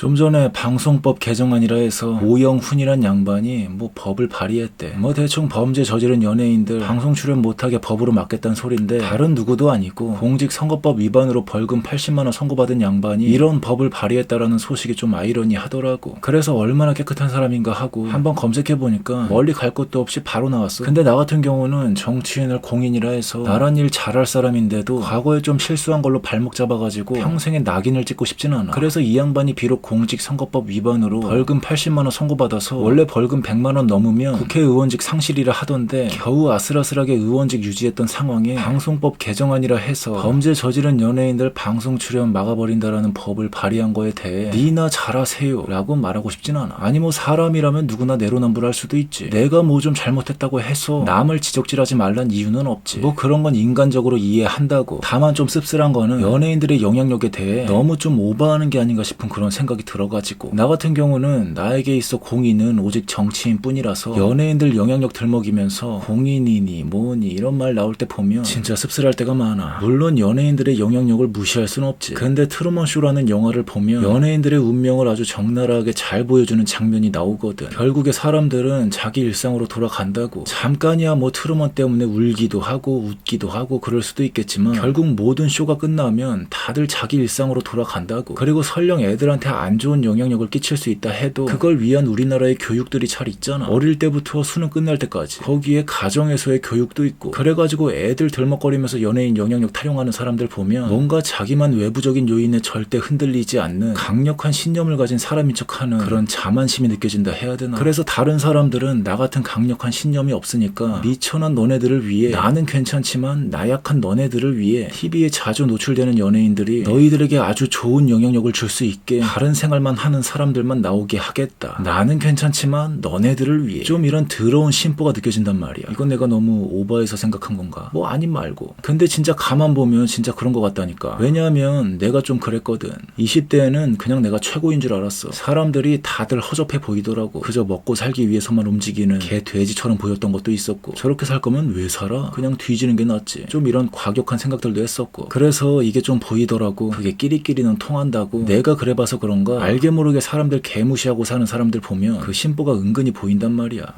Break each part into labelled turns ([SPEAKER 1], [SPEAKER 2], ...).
[SPEAKER 1] 좀 전에 방송법 개정안이라 해서 오영훈이란 양반이 뭐 법을 발의했대. 뭐 대충 범죄 저지른 연예인들 방송 출연 못하게 법으로 막겠다는 소린데, 다른 누구도 아니고 공직선거법 위반으로 벌금 80만 원 선고받은 양반이 이런 법을 발의했다라는 소식이 좀 아이러니하더라고. 그래서 얼마나 깨끗한 사람인가 하고 한번 검색해보니까 멀리 갈 것도 없이 바로 나왔어. 근데 나 같은 경우는 정치인을 공인이라 해서 나란 일 잘할 사람인데도 과거에 좀 실수한 걸로 발목 잡아가지고 평생에 낙인을 찍고 싶진 않아. 그래서 이 양반이 비록 공직선거법 위반으로 벌금 80만 원 선고받아서 원래 벌금 100만 원 넘으면 국회의원직 상실이라 하던데, 겨우 아슬아슬하게 의원직 유지했던 상황에 방송법 개정안이라 해서 범죄 저지른 연예인들 방송 출연 막아버린다라는 법을 발의한 거에 대해 니나 잘하세요 라고 말하고 싶진 않아. 아니 뭐 사람이라면 누구나 내로남불할 수도 있지. 내가 뭐 좀 잘못했다고 해서 남을 지적질하지 말란 이유는 없지. 뭐 그런 건 인간적으로 이해한다고. 다만 좀 씁쓸한 거는 연예인들의 영향력에 대해 너무 좀 오버하는 게 아닌가 싶은 그런 생각이 들어가지고, 나 같은 경우는 나에게 있어 공인은 오직 정치인 뿐이라서 연예인들 영향력 들먹이면서 공인이니 뭐니 이런 말 나올 때 보면 진짜 씁쓸할 때가 많아. 물론 연예인들의 영향력을 무시할 순 없지. 근데 트루먼 쇼라는 영화를 보면 연예인들의 운명을 아주 적나라하게 잘 보여주는 장면이 나오거든. 결국에 사람들은 자기 일상으로 돌아간다고. 잠깐이야 뭐 트루먼 때문에 울기도 하고 웃기도 하고 그럴 수도 있겠지만, 결국 모든 쇼가 끝나면 다들 자기 일상으로 돌아간다고. 그리고 설령 애들한테 안 좋은 영향력을 끼칠 수 있다 해도 그걸 위한 우리나라의 교육들이 잘 있잖아. 어릴 때부터 수능 끝날 때까지. 거기에 가정에서의 교육도 있고. 그래가지고 애들 들먹거리면서 연예인 영향력 타령하는 사람들 보면 뭔가 자기만 외부적인 요인에 절대 흔들리지 않는 강력한 신념을 가진 사람인 척하는 그런 자만심이 느껴진다 해야 되나. 그래서 다른 사람들은 나 같은 강력한 신념이 없으니까 미천한 너네들을 위해, 나는 괜찮지만 나약한 너네들을 위해 TV에 자주 노출되는 연예인들이 너희들에게 아주 좋은 영향력을 줄 수 있게 다른 생활만 하는 사람들만 나오게 하겠다. 나는 괜찮지만 너네들을 위해. 좀 이런 더러운 심보가 느껴진단 말이야. 이건 내가 너무 오버해서 생각한 건가? 뭐 아님 말고. 근데 진짜 가만 보면 진짜 그런 것 같다니까. 왜냐하면 내가 좀 그랬거든. 20대에는 그냥 내가 최고인 줄 알았어. 사람들이 다들 허접해 보이더라고. 그저 먹고 살기 위해서만 움직이는 개 돼지처럼 보였던 것도 있었고, 저렇게 살 거면 왜 살아? 그냥 뒤지는 게 낫지. 좀 이런 과격한 생각들도 했었고. 그래서 이게 좀 보이더라고. 그게 끼리끼리는 통한다고. 내가 그래봐서 그런가 알게 모르게 사람들 개무시하고 사는 사람들 보면 그 심보가 은근히 보인단 말이야.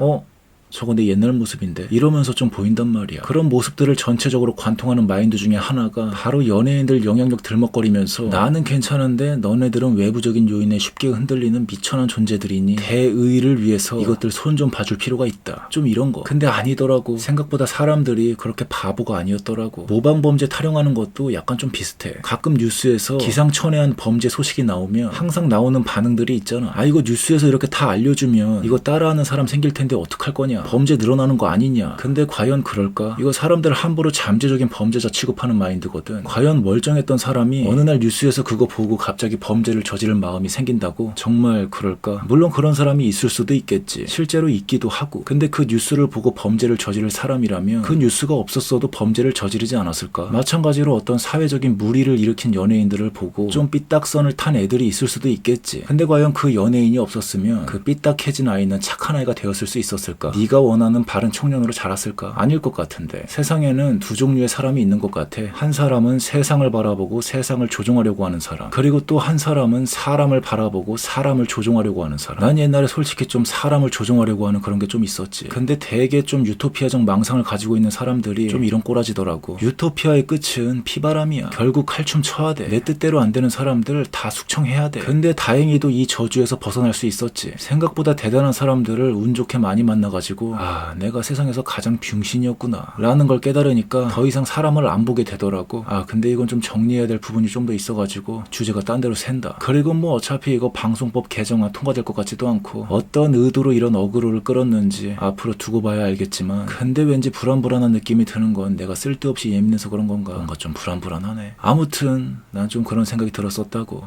[SPEAKER 1] 저거 내 옛날 모습인데 이러면서 좀 보인단 말이야. 그런 모습들을 전체적으로 관통하는 마인드 중에 하나가 바로 연예인들 영향력 들먹거리면서 나는 괜찮은데 너네들은 외부적인 요인에 쉽게 흔들리는 미천한 존재들이니 대의를 위해서 이것들 손 좀 봐줄 필요가 있다. 좀 이런 거. 근데 아니더라고. 생각보다 사람들이 그렇게 바보가 아니었더라고. 모방범죄 타령하는 것도 약간 좀 비슷해. 가끔 뉴스에서 기상천외한 범죄 소식이 나오면 항상 나오는 반응들이 있잖아. 아 이거 뉴스에서 이렇게 다 알려주면 이거 따라하는 사람 생길 텐데 어떡할 거냐. 범죄 늘어나는 거 아니냐. 근데 과연 그럴까? 이거 사람들 함부로 잠재적인 범죄자 취급하는 마인드거든. 과연 멀쩡했던 사람이 어느 날 뉴스에서 그거 보고 갑자기 범죄를 저지를 마음이 생긴다고? 정말 그럴까? 물론 그런 사람이 있을 수도 있겠지. 실제로 있기도 하고. 근데 그 뉴스를 보고 범죄를 저지를 사람이라면 그 뉴스가 없었어도 범죄를 저지르지 않았을까? 마찬가지로 어떤 사회적인 무리를 일으킨 연예인들을 보고 좀 삐딱선을 탄 애들이 있을 수도 있겠지. 근데 과연 그 연예인이 없었으면 그 삐딱해진 아이는 착한 아이가 되었을 수 있었을까? 네가 원하는 바른 청년으로 자랐을까? 아닐 것 같은데. 세상에는 두 종류의 사람이 있는 것 같아. 한 사람은 세상을 바라보고 세상을 조종하려고 하는 사람. 그리고 또 한 사람은 사람을 바라보고 사람을 조종하려고 하는 사람. 난 옛날에 솔직히 좀 사람을 조종하려고 하는 그런 게 좀 있었지. 근데 되게 좀 유토피아적 망상을 가지고 있는 사람들이 좀 이런 꼬라지더라고. 유토피아의 끝은 피바람이야. 결국 칼춤 쳐야 돼. 내 뜻대로 안 되는 사람들 다 숙청해야 돼. 근데 다행히도 이 저주에서 벗어날 수 있었지. 생각보다 대단한 사람들을 운 좋게 많이 만나가지고 내가 세상에서 가장 병신이었구나 라는 걸 깨달으니까 더 이상 사람을 안 보게 되더라고. 근데 이건 좀 정리해야 될 부분이 좀 더 있어가지고 주제가 딴 데로 샌다. 그리고 뭐 어차피 이거 방송법 개정안 통과될 것 같지도 않고, 어떤 의도로 이런 어그로를 끌었는지 앞으로 두고 봐야 알겠지만, 근데 왠지 불안불안한 느낌이 드는 건 내가 쓸데없이 예민해서 그런 건가? 뭔가 좀 불안불안하네. 아무튼 난 좀 그런 생각이 들었었다고.